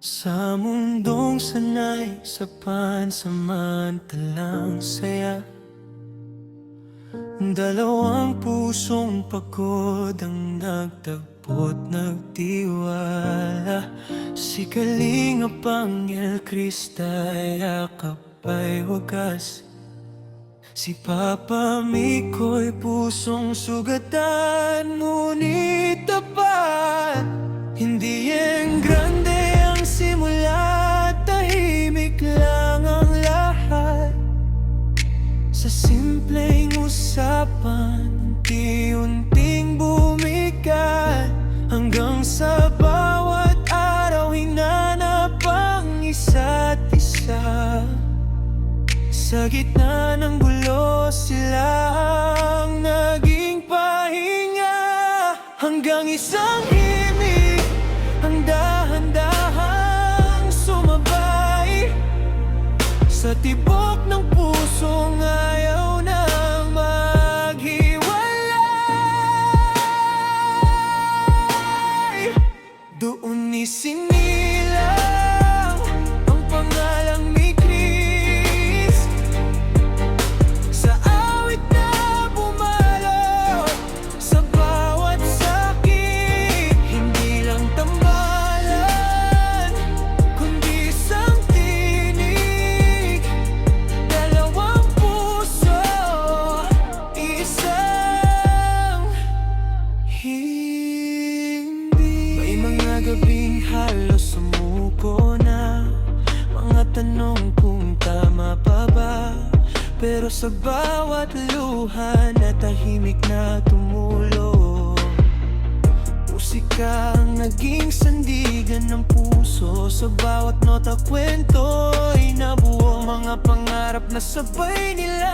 Sa mundong sanay sa pansamantalang saya, dalawang pusong pagod ang nagtagpo't nagtiwala. Si Kalingap Angel Krista yakap ay wagas. Si Papa Miko'y pusong sugatan, ngunit tapat. Hindi yang grande ang simula, tahimik lang ang lahat. Sa simpleng usapan, unti-unting bumigat, hanggang sa bawat araw hinanap ang isa't isa. Sa gitna ng gulo, sila ang naging pahinga, hanggang isang himig ang dahan-dahang sumabay sa tibok ng pusong ayaw nang maghiwalay. Doon isinilang ang pangalang ni Chris sa awit na bumalo sa bawat sakit. Hindi lang tambalan, kundi isang tinig, dalawang puso, isang hindi. May mga gabing halos sumuko na, mga tanong kung tama pa ba. Pero sa bawat luha na tahimik na tumulo, musika ang naging sandigan ng puso. Sa bawat nota kwento'y nabuo, mga pangarap na sabay nila